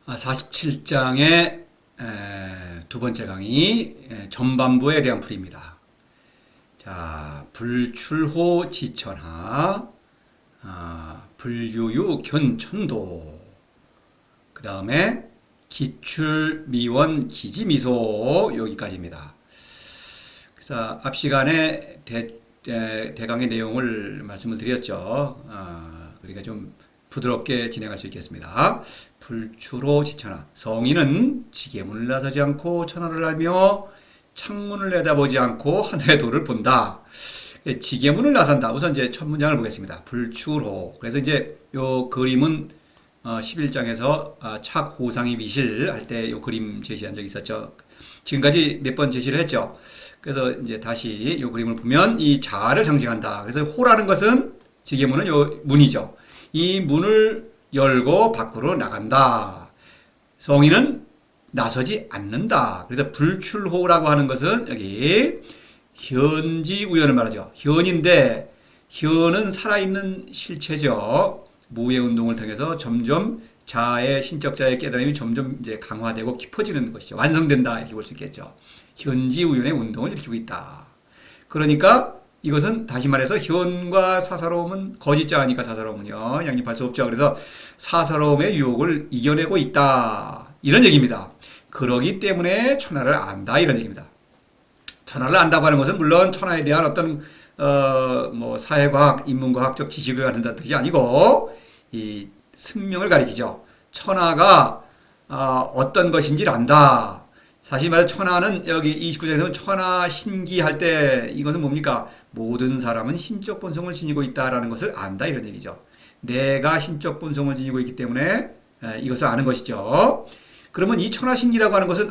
47장의 두 번째 강의 전반부에 대한 풀이입니다. 자, 불출호 지천하, 불유유 견천도, 그 다음에 기출미원 기지미소 여기까지입니다. 그래서 앞 시간에 대강의 내용을 말씀을 드렸죠. 그러니까 좀 부드럽게 진행할 수 있겠습니다. 불출호 지천하. 성인은 지게문을 나서지 않고 천하를 알며 창문을 내다보지 않고 하늘의 도를 본다. 지게문을 나선다. 우선 이제 첫 문장을 보겠습니다. 불출호. 그래서 이제 요 그림은 11장에서 착호상이 위실 할 때 요 그림 제시한 적이 있었죠. 지금까지 몇 번 제시를 했죠. 그래서 이제 다시 요 그림을 보면 이 자아를 상징한다. 그래서 호라는 것은 지게문은 요 문이죠. 이 문을 열고 밖으로 나간다. 성인은 나서지 않는다. 그래서 불출호라고 하는 것은 여기 현지우연을 말하죠. 현인데 현은 살아있는 실체죠. 무의 운동을 통해서 점점 자아의 신적 자의 깨달음이 점점 이제 강화되고 깊어지는 것이죠. 완성된다 이렇게 볼 수 있겠죠. 현지우연의 운동을 일으키고 있다. 그러니까 이것은 다시 말해서 현과 사사로움은 거짓자아니까 사사로움은요 양립할 수 없죠. 그래서 사사로움의 유혹을 이겨내고 있다 이런 얘기입니다. 그러기 때문에 천하를 안다 이런 얘기입니다. 천하를 안다고 하는 것은 물론 천하에 대한 어떤 뭐 사회과학, 인문과학적 지식을 갖는다는 뜻이 아니고 이 승명을 가리키죠. 천하가 어떤 것인지를 안다. 사실 말해서 천하는 여기 29장에서는 천하 신기 할 때 이것은 뭡니까? 모든 사람은 신적 본성을 지니고 있다라는 것을 안다 이런 얘기죠. 내가 신적 본성을 지니고 있기 때문에 이것을 아는 것이죠. 그러면 이 천하 신기라고 하는 것은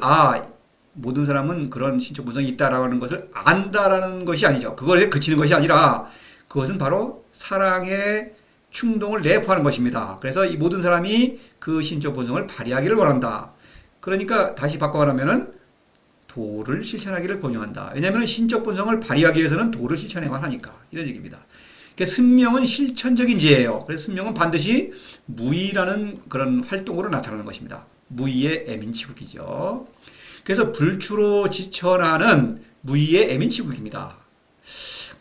모든 사람은 그런 신적 본성이 있다라고 하는 것을 안다라는 것이 아니죠. 그거에 그치는 것이 아니라 그것은 바로 사랑의 충동을 내포하는 것입니다. 그래서 이 모든 사람이 그 신적 본성을 발휘하기를 원한다. 그러니까 다시 바꿔 말하면은 도를 실천하기를 권유한다. 왜냐하면 신적 본성을 발휘하기 위해서는 도를 실천해야만 하니까 이런 얘기입니다. 그러니까 승명은 실천적인 지혜예요. 그래서 승명은 반드시 무의라는 그런 활동으로 나타나는 것입니다. 무의의 애민치국이죠. 그래서 불출호 지천하는 무의의 애민치국입니다.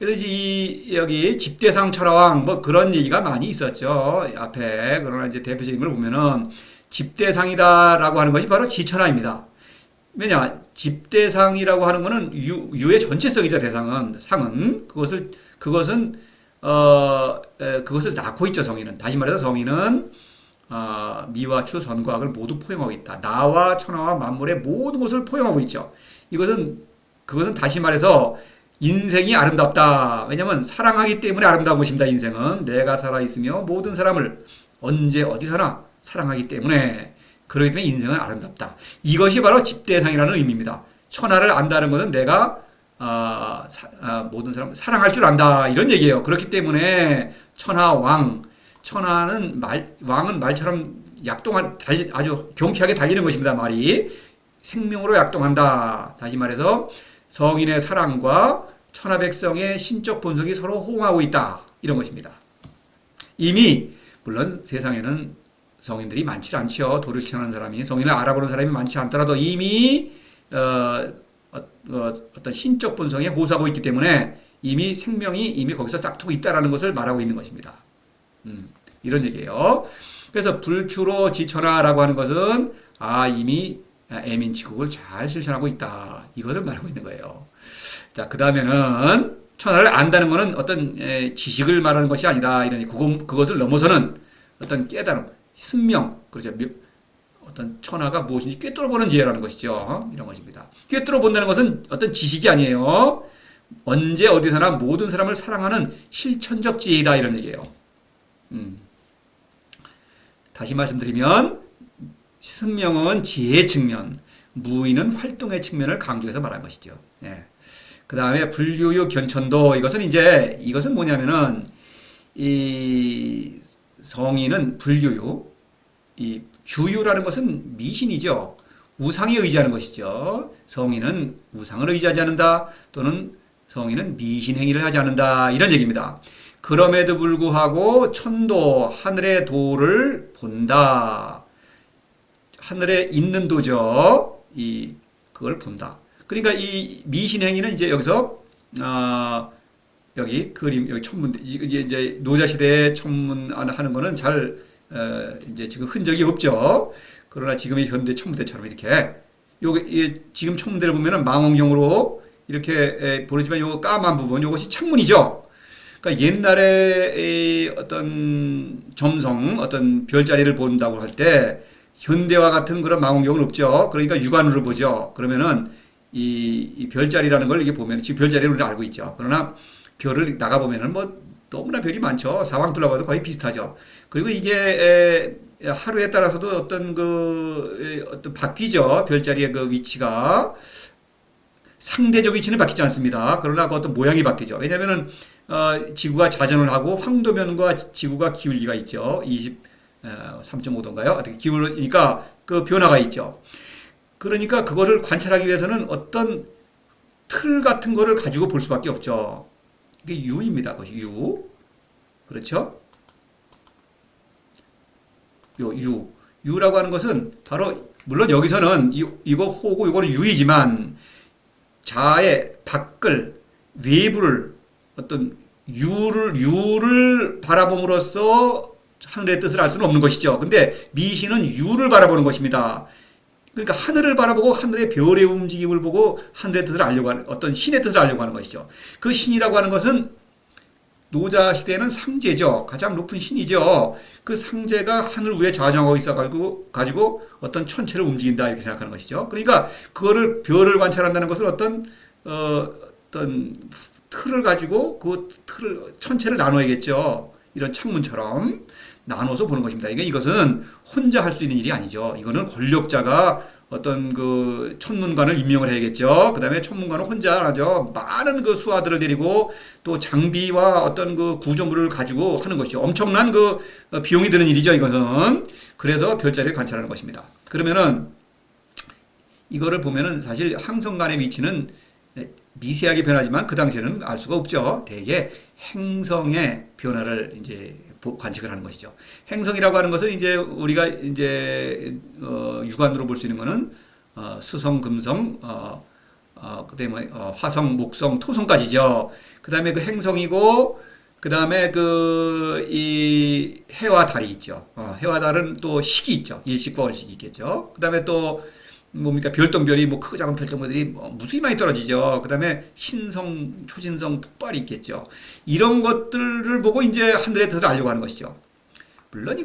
그래서 이제 여기 집대상 천하왕 뭐 그런 얘기가 많이 있었죠. 앞에. 그러나 이제 대표적인 걸 보면은 집대상이다라고 하는 것이 바로 지천하입니다. 왜냐? 집대상이라고 하는 것은 유의 전체성이죠. 대상은 상은 그것은 그것을 낳고 있죠. 성인은 다시 말해서 성인은 미와 추 선과학을 모두 포용하고 있다. 나와 천하와 만물의 모든 것을 포용하고 있죠. 그것은 다시 말해서 인생이 아름답다. 왜냐하면 사랑하기 때문에 아름다운 것입니다. 인생은 내가 살아있으며 모든 사람을 언제 어디서나 사랑하기 때문에 그렇기 때문에 인생은 아름답다. 이것이 바로 집대상이라는 의미입니다. 천하를 안다는 것은 내가 모든 사람을 사랑할 줄 안다 이런 얘기예요. 그렇기 때문에 천하왕 천하는 왕은 말처럼 아주 경쾌하게 달리는 것입니다. 말이 생명으로 약동한다. 다시 말해서 성인의 사랑과 천하 백성의 신적 본성이 서로 호응하고 있다 이런 것입니다. 이미 물론 세상에는 성인들이 많지 않죠. 도를 실천하는 사람이 성인을 알아보는 사람이 많지 않더라도 이미 어떤 신적 본성에 호소하고 있기 때문에 이미 생명이 이미 거기서 싹트고 있다라는 것을 말하고 있는 것입니다. 이런 얘기예요. 그래서 불출호 지천하라고 하는 것은 이미 애민치국을 잘 실천하고 있다. 이것을 말하고 있는 거예요. 자, 그 다음에는 천하를 안다는 것은 어떤 지식을 말하는 것이 아니다. 그것을 넘어서는 어떤 깨달음, 승명, 그렇죠. 어떤 천하가 무엇인지 꿰뚫어보는 지혜라는 것이죠. 이런 것입니다. 꿰뚫어본다는 것은 어떤 지식이 아니에요. 언제 어디서나 모든 사람을 사랑하는 실천적 지혜이다. 이런 얘기예요. 다시 말씀드리면 승명은 지혜의 측면, 무의는 활동의 측면을 강조해서 말한 것이죠. 예. 그 다음에 불유유 견천도 이것은 뭐냐면은 이 성인은 불유유, 이 규유라는 것은 미신이죠. 우상에 의지하는 것이죠. 성인은 우상을 의지하지 않는다 또는 성인은 미신 행위를 하지 않는다 이런 얘기입니다. 그럼에도 불구하고 천도 하늘의 도를 본다. 하늘에 있는 도죠. 그걸 본다. 그러니까 이 미신행위는 이제 여기서 여기 그림 여기 천문 이제 노자 시대에 천문하는 거는 잘 이제 지금 흔적이 없죠. 그러나 지금의 현대 천문대처럼 이렇게 요게 지금 천문대를 보면은 망원경으로 이렇게 보이지만 요 까만 부분 요것이 창문이죠. 그러니까 옛날에 어떤 점성 어떤 별자리를 본다고 할 때 현대와 같은 그런 망원경은 없죠. 그러니까 육안으로 보죠. 그러면은 이 별자리라는 걸 이게 보면 지금 별자리를 우리가 알고 있죠. 그러나 별을 나가 보면은 뭐 너무나 별이 많죠. 사방 둘러봐도 거의 비슷하죠. 그리고 이게 하루에 따라서도 어떤 바뀌죠. 별자리의 그 위치가 상대적 위치는 바뀌지 않습니다. 그러나 그 어떤 모양이 바뀌죠. 왜냐하면은 지구가 자전을 하고 황도면과 지구가 기울기가 있죠. 3.5도인가요? 어떻게 기울으니까 그 변화가 있죠. 그러니까 그거를 관찰하기 위해서는 어떤 틀 같은 거를 가지고 볼 수밖에 없죠. 이게 U입니다. 그것이 U. 그렇죠? 요 U. U라고 하는 것은 바로 물론 여기서는 이거 호고 이거는 U이지만 자의 밖을 외부를 어떤 U를 바라봄으로써 하늘의 뜻을 알 수는 없는 것이죠. 근데 미신은 U를 바라보는 것입니다. 그러니까 하늘을 바라보고 하늘의 별의 움직임을 보고 하늘의 뜻을 알려고 하는 어떤 신의 뜻을 알려고 하는 것이죠. 그 신이라고 하는 것은 노자 시대에는 상제죠. 가장 높은 신이죠. 그 상제가 하늘 위에 좌정하고 있어가지고 어떤 천체를 움직인다 이렇게 생각하는 것이죠. 그러니까 그거를 별을 관찰한다는 것은 어떤 틀을 가지고 그 틀을 천체를 나눠야겠죠. 이런 창문처럼 나눠서 보는 것입니다. 이것은 혼자 할 수 있는 일이 아니죠. 이거는 권력자가 어떤 그 천문관을 임명을 해야겠죠. 그 다음에 천문관은 혼자 안 하죠. 많은 그 수하들을 데리고 또 장비와 어떤 그 구조물을 가지고 하는 것이죠. 엄청난 그 비용이 드는 일이죠. 이것은. 그래서 별자리를 관찰하는 것입니다. 그러면은 이거를 보면은 사실 항성간의 위치는 미세하게 변하지만 그 당시에는 알 수가 없죠. 대개 행성의 변화를 이제 관측을 하는 것이죠. 행성이라고 하는 것은 이제 우리가 이제 육안으로 볼 수 있는 것은 수성, 금성, 그다음에 화성, 목성, 토성까지죠. 그다음에 그 행성이고 그다음에 이 해와 달이 있죠. 해와 달은 또 식이 있죠. 일식과 월식이 있겠죠. 그다음에 또 뭡니까 별똥별이 뭐 크고 작은 별똥별들이 무수히 많이 떨어지죠. 그다음에 신성, 초신성, 폭발이 있겠죠. 이런 것들을 보고 이제 하늘의 뜻을 알려고 하는 것이죠. 물론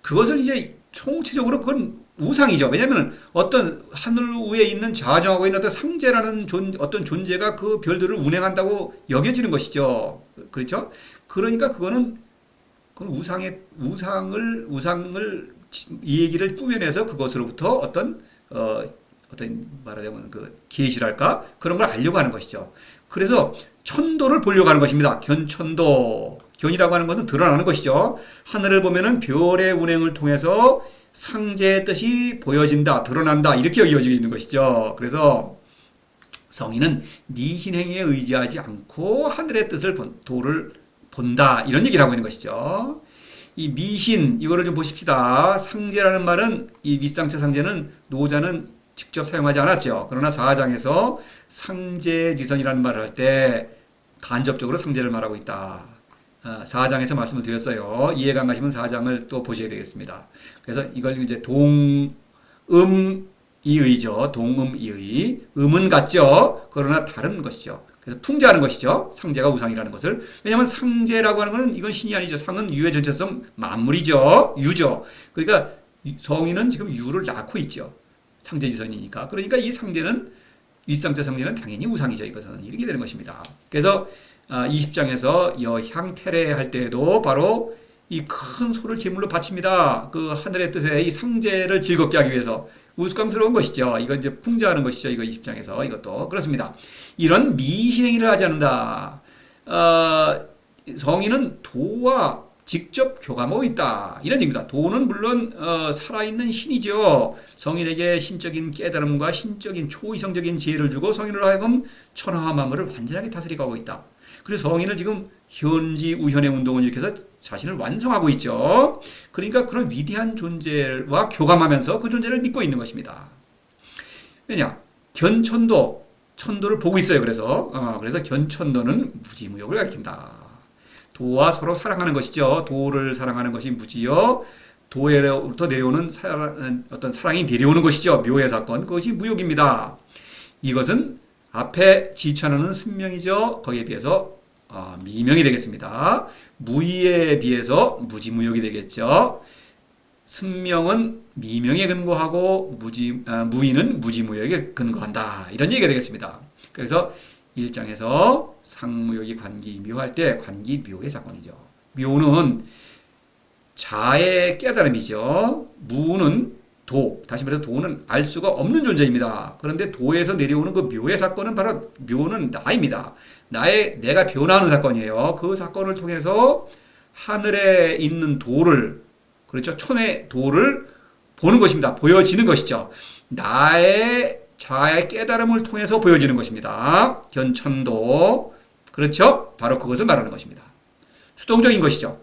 그것을 이제 총체적으로 그건 우상이죠. 왜냐하면 어떤 하늘 위에 있는 좌정하고 있는 어떤 상제라는 어떤 존재가 그 별들을 운행한다고 여겨지는 것이죠. 그렇죠? 그러니까 그건 우상을 이 얘기를 꾸며내서 그것으로부터 어떤 말하자면 그 계시랄까 그런 걸 알려고 하는 것이죠. 그래서 천도를 보려고 하는 것입니다. 견천도. 견이라고 하는 것은 드러나는 것이죠. 하늘을 보면은 별의 운행을 통해서 상제의 뜻이 보여진다, 드러난다 이렇게 이어지고 있는 것이죠. 그래서 성인은 미신행위에 의지하지 않고 하늘의 뜻을 도를 본다 이런 얘기를 하고 있는 것이죠. 이 미신 이거를 좀 보십시다. 상제라는 말은 이 윗상체 상제는 노자는 직접 사용하지 않았죠. 그러나 사장에서 상제지선이라는 말을 할 때 간접적으로 상제를 말하고 있다. 4장에서 말씀을 드렸어요. 이해가 안 가시면 4장을 또 보셔야 되겠습니다. 그래서 이걸 이제 동음이의죠. 동음이의. 음은 같죠. 그러나 다른 것이죠. 그래서 풍자하는 것이죠. 상제가 우상이라는 것을. 왜냐하면 상제라고 하는 것은 이건 신이 아니죠. 상은 유의 전체성 만물이죠. 유죠. 그러니까 성인은 지금 유를 낳고 있죠. 상제지선이니까. 그러니까 이 상제는 윗상제 상제는 당연히 우상이죠. 이것은 이렇게 되는 것입니다. 그래서 20장에서 여향태례 할 때에도 바로 이 큰 소를 제물로 바칩니다. 그 하늘의 뜻에 이 상제를 즐겁게 하기 위해서 우스꽝스러운 것이죠. 이거 이제 풍자하는 것이죠. 이거 20장에서 이것도 그렇습니다. 이런 미신행위를 하지 않는다. 성인은 도와 직접 교감하고 있다. 이런 얘기입니다. 도는 물론 살아있는 신이죠. 성인에게 신적인 깨달음과 신적인 초이성적인 지혜를 주고 성인으로 하여금 천하와 만물을 완전하게 다스리고 있다. 그래서 성인을 지금 현지 우현의 운동을 일으켜서 자신을 완성하고 있죠. 그러니까 그런 위대한 존재와 교감하면서 그 존재를 믿고 있는 것입니다. 왜냐? 견천도, 천도를 보고 있어요. 그래서 견천도는 무지무욕을 가리킨다. 도와 서로 사랑하는 것이죠. 도를 사랑하는 것이 무지요. 도에로부터 내려오는 어떤 사랑이 내려오는 것이죠. 묘의 사건. 그것이 무욕입니다. 이것은 앞에 지천하는 승명이죠. 거기에 비해서 미명이 되겠습니다. 무의에 비해서 무지무욕이 되겠죠. 승명은 미명에 근거하고 무의는 무지무욕에 근거한다. 이런 얘기가 되겠습니다. 그래서 1장에서 상무욕이 관기묘할 때 관기묘의 사건이죠. 묘는 자의 깨달음이죠. 무는 도, 다시 말해서 도는 알 수가 없는 존재입니다. 그런데 도에서 내려오는 그 묘의 사건은 바로 묘는 나입니다. 내가 변화하는 사건이에요. 그 사건을 통해서 하늘에 있는 도를, 그렇죠. 천의 도를 보는 것입니다. 보여지는 것이죠. 나의 자의 깨달음을 통해서 보여지는 것입니다. 견천도. 그렇죠. 바로 그것을 말하는 것입니다. 수동적인 것이죠.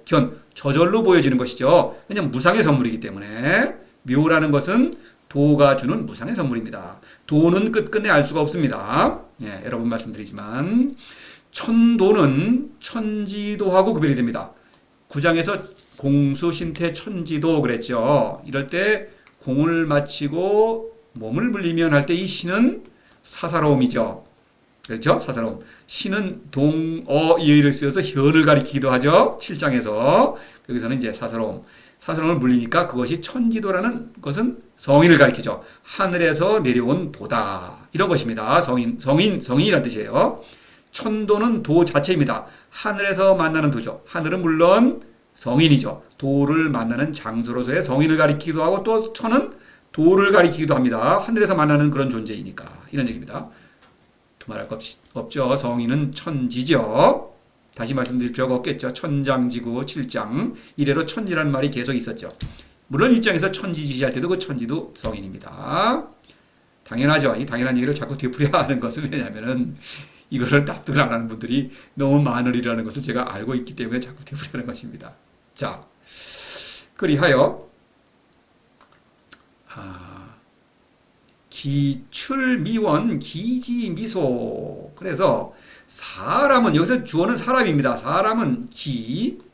저절로 보여지는 것이죠. 왜냐하면 무상의 선물이기 때문에. 묘라는 것은 도가 주는 무상의 선물입니다. 도는 끝끝내 알 수가 없습니다. 예, 여러 번 말씀드리지만 천도는 천지도하고 구별이 됩니다. 9장에서 공수신태 천지도 그랬죠. 이럴 때 공을 마치고 몸을 물리면 할 때 이 신은 사사로움이죠. 그렇죠? 사사로움. 신은 동어 이의를 쓰여서 현을 가리키기도 하죠. 7장에서 여기서는 이제 사사로움. 사사로움을 물리니까 그것이 천지도라는 것은 성인을 가리키죠. 하늘에서 내려온 도다. 이런 것입니다. 성인이란 뜻이에요. 천도는 도 자체입니다. 하늘에서 만나는 도죠. 하늘은 물론 성인이죠. 도를 만나는 장소로서의 성인을 가리키기도 하고 또 천은 도를 가리키기도 합니다. 하늘에서 만나는 그런 존재이니까. 이런 얘기입니다. 두말할 것 없죠. 성인은 천지죠. 다시 말씀드릴 필요가 없겠죠. 천장지구 7장 이래로 천지라는 말이 계속 있었죠. 물론 1장에서 천지 지시할 때도 그 천지도 성인입니다. 당연하죠. 이 당연한 얘기를 자꾸 되풀이야 하는 것은 왜냐하면 이거를 납득을 안 하는 분들이 너무 많으리라는 것을 제가 알고 있기 때문에 자꾸 되풀이하는 것입니다. 자, 그리하여 기출미원 기지미소. 그래서 사람은 여기서 주어는 사람입니다. 사람은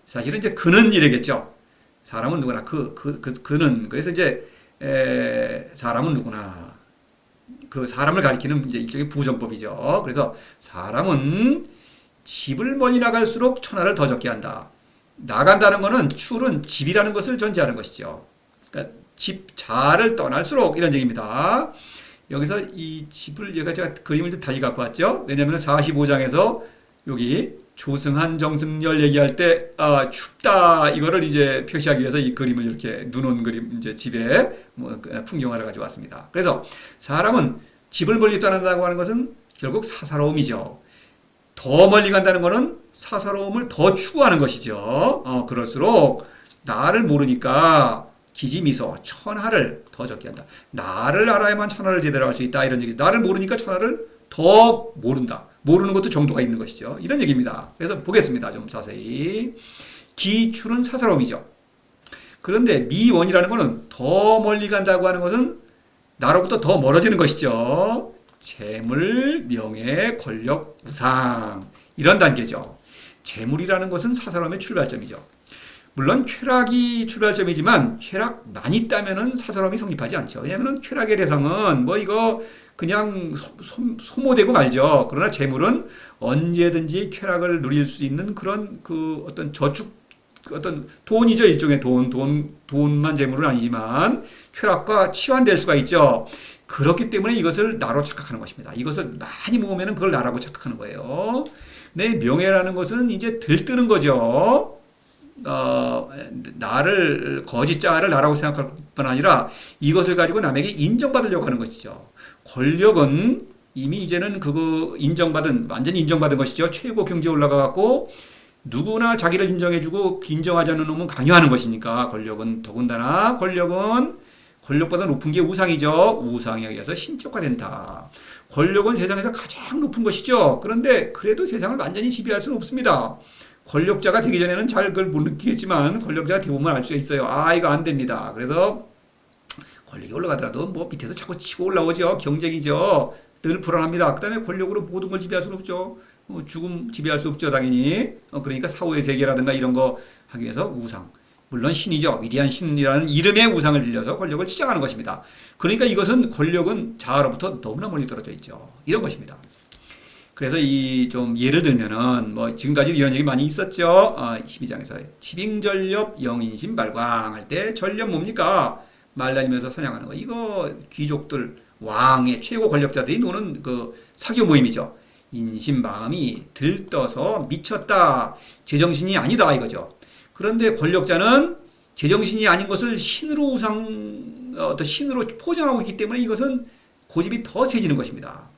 사실은 이제 그는 이래겠죠. 사람은 누구나 그는 그래서 이제 사람은 누구나 그 사람을 가리키는 이제 일종의 부정법이죠. 그래서 사람은 집을 멀리 나갈수록 천하를 더 적게 한다. 나간다는 것은 출은 집이라는 것을 전제하는 것이죠. 그러니까 자를 떠날수록 이런 얘기입니다. 여기서 이 집을 제가 그림을 좀 달리 갖고 왔죠. 왜냐하면 45장에서 여기 조승한 정승열 얘기할 때 춥다 이거를 이제 표시하기 위해서 이 그림을 이렇게 눈 온 그림 이제 집에 풍경화를 가지고 왔습니다. 그래서 사람은 집을 멀리 떠난다고 하는 것은 결국 사사로움이죠. 더 멀리 간다는 것은 사사로움을 더 추구하는 것이죠. 그럴수록 나를 모르니까 기지미소, 천하를 더 적게 한다. 나를 알아야만 천하를 제대로 할 수 있다. 이런 얘기죠. 나를 모르니까 천하를 더 모른다. 모르는 것도 정도가 있는 것이죠. 이런 얘기입니다. 그래서 보겠습니다. 좀 자세히. 기출은 사사로움이죠. 그런데 미원이라는 것은 더 멀리 간다고 하는 것은 나로부터 더 멀어지는 것이죠. 재물, 명예, 권력, 우상 이런 단계죠. 재물이라는 것은 사사로움의 출발점이죠. 물론 쾌락이 출발점이지만 쾌락만 있다면은 사사로움이 성립하지 않죠. 왜냐하면 쾌락의 대상은 이거 그냥 소모되고 말죠. 그러나 재물은 언제든지 쾌락을 누릴 수 있는 그런 어떤 저축 어떤 돈이죠. 일종의 돈만 재물은 아니지만 쾌락과 치환될 수가 있죠. 그렇기 때문에 이것을 나로 착각하는 것입니다. 이것을 많이 모으면 그걸 나라고 착각하는 거예요. 내 명예라는 것은 이제 들뜨는 거죠. 나를 거짓자를 나라고 생각할 뿐 아니라 이것을 가지고 남에게 인정받으려고 하는 것이죠. 권력은 이미 이제는 완전히 인정받은 것이죠. 최고 경제에 올라가갖고 누구나 자기를 인정해주고 인정하지 않는 놈은 강요하는 것이니까 권력은 권력보다 높은 게 우상이죠. 우상에 의해서 신격화된다. 권력은 세상에서 가장 높은 것이죠. 그런데 그래도 세상을 완전히 지배할 수는 없습니다. 권력자가 되기 전에는 잘 그걸 못 느끼겠지만 권력자가 되보면 알 수가 있어요. 아, 이거 안 됩니다. 그래서 권력이 올라가더라도 뭐 밑에서 자꾸 치고 올라오죠. 경쟁이죠. 늘 불안합니다. 그 다음에 권력으로 모든 걸 지배할 수는 없죠. 죽음 지배할 수 없죠, 당연히. 그러니까 사후의 세계라든가 이런 거 하기 위해서 우상. 물론 신이죠. 위대한 신이라는 이름의 우상을 빌려서 권력을 치장하는 것입니다. 그러니까 이것은 권력은 자아로부터 너무나 멀리 떨어져 있죠. 이런 것입니다. 그래서 이 좀 예를 들면은 뭐 지금까지 이런 얘기 많이 있었죠. 12장에서 치빙전렵 영인심 발광할 때 전렵 뭡니까? 말 다니면서 사냥하는 거. 이거 귀족들 왕의 최고 권력자들이 노는 그 사교 모임이죠. 인심 마음이 들떠서 미쳤다. 제정신이 아니다 이거죠. 그런데 권력자는 제정신이 아닌 것을 신으로 어떤 신으로 포장하고 있기 때문에 이것은 고집이 더 세지는 것입니다.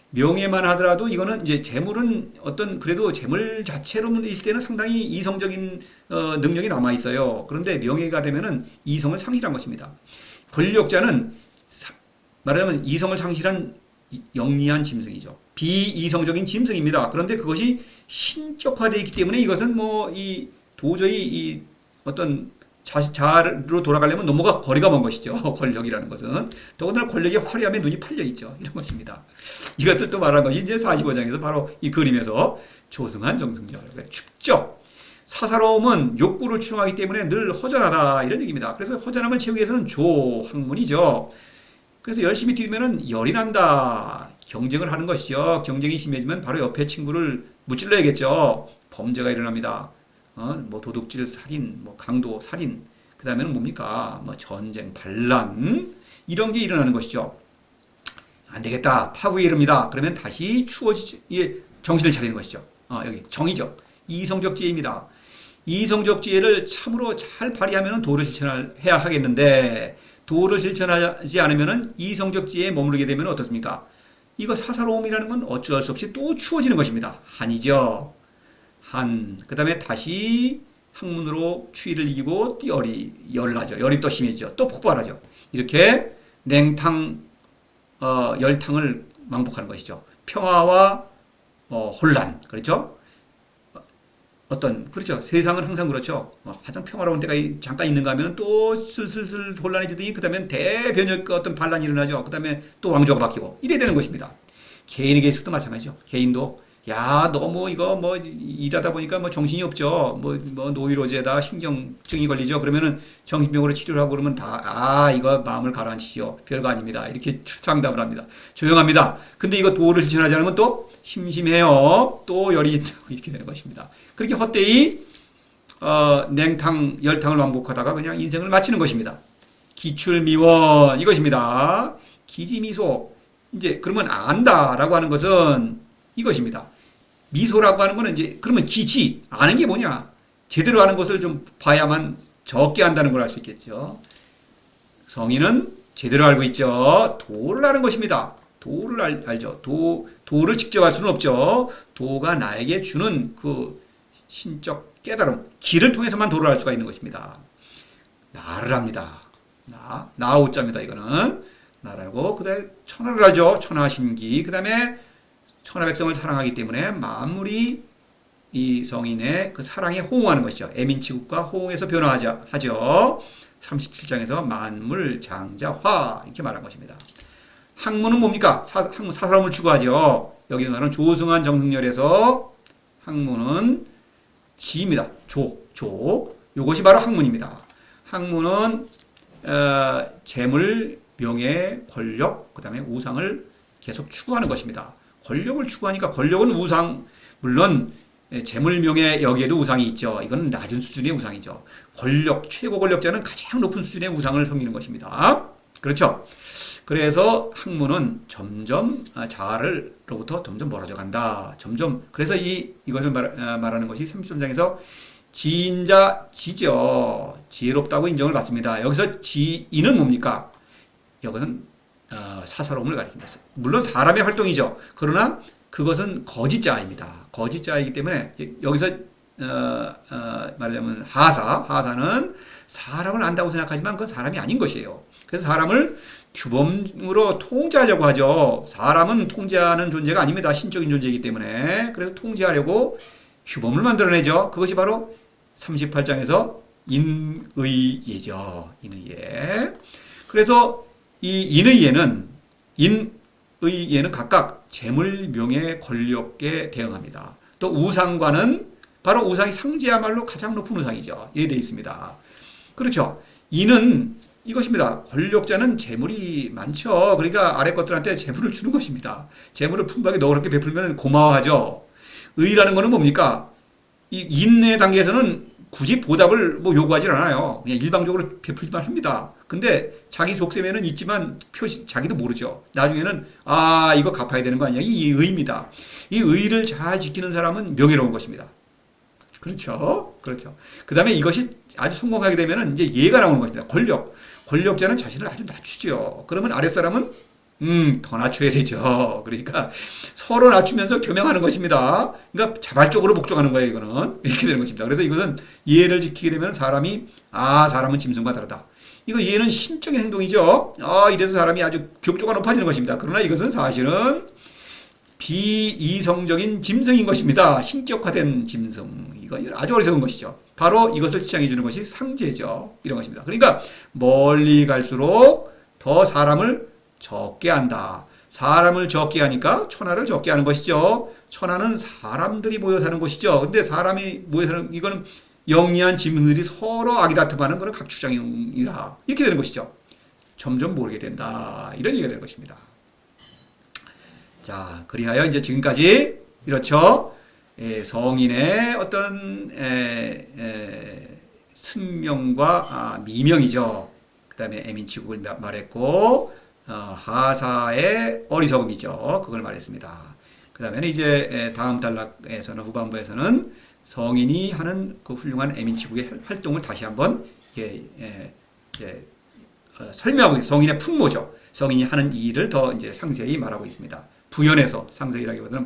명예만 하더라도 이거는 이제 재물은 어떤 그래도 재물 자체로 있을 때는 상당히 이성적인 능력이 남아 있어요. 그런데 명예가 되면은 이성을 상실한 것입니다. 권력자는 말하자면 이성을 상실한 영리한 짐승이죠. 비이성적인 짐승입니다. 그런데 그것이 신격화되어 있기 때문에 이것은 뭐 이 도저히 이 어떤 자아로 돌아가려면 너무가 거리가 먼 것이죠. 권력이라는 것은. 더군다나 권력의 화려함에 눈이 팔려 있죠. 이런 것입니다. 이것을 또 말한 것이 이제 45장에서 바로 이 그림에서 조승한 정승절. 축적. 사사로움은 욕구를 추종하기 때문에 늘 허전하다. 이런 얘기입니다. 그래서 허전함을 채우기 위해서는 학문이죠. 그래서 열심히 뛰면은 열이 난다. 경쟁을 하는 것이죠. 경쟁이 심해지면 바로 옆에 친구를 무찔러야겠죠. 범죄가 일어납니다. 뭐 도둑질, 살인, 뭐 강도, 살인, 그 다음에는 뭡니까? 뭐 전쟁, 반란 이런 게 일어나는 것이죠. 안 되겠다, 파국에 이릅니다. 그러면 다시 정신을 차리는 것이죠. 여기 정의죠. 이성적 지혜입니다. 이성적 지혜를 참으로 잘 발휘하면 도를 실천해야 하겠는데 도를 실천하지 않으면 이성적 지혜에 머무르게 되면 어떻습니까? 이거 사사로움이라는 건 어쩔 수 없이 또 추워지는 것입니다. 한이죠. 그 다음에 다시 학문으로 추위를 이기고 열나죠. 열이 또 심해지죠. 또 폭발하죠. 이렇게 냉탕, 열탕을 왕복하는 것이죠. 평화와 혼란. 그렇죠? 그렇죠. 세상은 항상 그렇죠. 가장 평화로운 때가 잠깐 있는가 하면 또 슬슬슬 혼란해지더니 그 다음에 대변혁 어떤 반란이 일어나죠. 그 다음에 또 왕조가 바뀌고 이래 되는 것입니다. 개인에게서도 마찬가지죠. 개인도 야, 너무 이거 뭐 일하다 보니까 뭐 정신이 없죠. 뭐 노이로제다 신경증이 걸리죠. 그러면은 정신병으로 치료를 하고 그러면 이거 마음을 가라앉히죠. 별거 아닙니다. 이렇게 상담을 합니다. 조용합니다. 근데 이거 도를 실천하지 않으면 또 심심해요. 또 열이 이렇게 되는 것입니다. 그렇게 헛되이 냉탕, 열탕을 왕복하다가 그냥 인생을 마치는 것입니다. 기출미원 이것입니다. 기지미소 이제 그러면 안다라고 하는 것은 이것입니다. 미소라고 하는 것은 이제 그러면 기지 아는 게 뭐냐? 제대로 아는 것을 좀 봐야만 적게 안다는 걸 알 수 있겠죠. 성인은 제대로 알고 있죠. 도를 아는 것입니다. 도를 알죠. 도를 직접 알 수는 없죠. 도가 나에게 주는 그 신적 깨달음, 길을 통해서만 도를 알 수가 있는 것입니다. 나를 압니다. 나오자입니다. 이거는 나를 알고 그다음에 천하를 알죠. 천하신기. 그다음에 천하백성을 사랑하기 때문에 만물이 이 성인의 그 사랑에 호응하는 것이죠. 애민치국과 호응해서 변화하죠. 37장에서 만물 장자화 이렇게 말한 것입니다. 학문은 뭡니까? 사사로움을 추구하죠. 여기 말하는 조승한 정승열에서 학문은 지입니다. 요것이 바로 학문입니다. 학문은 재물, 명예, 권력, 그 다음에 우상을 계속 추구하는 것입니다. 권력을 추구하니까 권력은 우상, 물론 재물, 명예 여기에도 우상이 있죠. 이건 낮은 수준의 우상이죠. 최고 권력자는 가장 높은 수준의 우상을 섬기는 것입니다. 그렇죠? 그래서 학문은 점점 자아로부터 점점 멀어져 간다. 그래서 이것을 말하는 것이 33장에서 지인자 지죠. 지혜롭다고 인정을 받습니다. 여기서 지인은 뭡니까? 이것은 사사로움을 가리킵니다. 물론 사람의 활동이죠. 그러나 그것은 거짓자입니다. 거짓자이기 때문에 여기서 말하자면 하사는 사람을 안다고 생각하지만 그건 사람이 아닌 것이에요. 그래서 사람을 규범으로 통제하려고 하죠. 사람은 통제하는 존재가 아닙니다. 신적인 존재이기 때문에. 그래서 통제하려고 규범을 만들어내죠. 그것이 바로 38장에서 인의예죠. 인의예. 그래서 이 인의예는 각각 재물, 명예, 권력에 대응합니다. 또 우상과는 바로 우상이 상제야말로 가장 높은 우상이죠. 이렇게 되어 있습니다. 그렇죠. 인은 이것입니다. 권력자는 재물이 많죠. 그러니까 아래 것들한테 재물을 주는 것입니다. 재물을 풍부하게 너그럽게 베풀면 고마워하죠. 의라는 것은 뭡니까? 이 인내 단계에서는 굳이 보답을 뭐 요구하지 않아요. 그냥 일방적으로 베풀기만 합니다. 근데 자기 속셈에는 있지만 자기도 모르죠. 나중에는 이거 갚아야 되는 거 아니야? 이 의입니다. 이 의를 잘 지키는 사람은 명예로운 것입니다. 그렇죠. 그렇죠. 그 다음에 이것이 아주 성공하게 되면 이제 예가 나오는 것입니다. 권력자는 자신을 아주 낮추죠. 그러면 아랫사람은 더 낮춰야 되죠. 그러니까 서로 낮추면서 겸양하는 것입니다. 그러니까 자발적으로 복종하는 거예요, 이거는. 이렇게 되는 것입니다. 그래서 이것은 예를 지키게 되면 사람은 짐승과 다르다. 이거 예는 신적인 행동이죠. 이래서 사람이 아주 격조가 높아지는 것입니다. 그러나 이것은 사실은 비이성적인 짐승인 것입니다. 신격화된 짐승. 이건 아주 어리석은 것이죠. 바로 이것을 지향해 주는 것이 상제죠. 이런 것입니다. 그러니까 멀리 갈수록 더 사람을 적게 한다. 사람을 적게 하니까 천하를 적게 하는 것이죠. 천하는 사람들이 모여 사는 곳이죠. 근데 사람이 모여 사는 이거는 영리한 짐승들이 서로 아기다툼하는 그런 각주장이다. 이렇게 되는 것이죠. 점점 모르게 된다. 이런 얘기가 되는 것입니다. 자, 그리하여 이제 지금까지 이렇죠. 성인의 어떤 승명과 미명이죠. 그 다음에 애민치국을 말했고 하사의 어리석음이죠. 그걸 말했습니다. 그 다음에 이제 다음 단락에서는 후반부에서는 성인이 하는 그 훌륭한 애민치국의 활동을 다시 한번 설명하고 있습니다. 성인의 풍모죠. 성인이 하는 일을 더 이제 상세히 말하고 있습니다. 부연해서 상세히라기보다는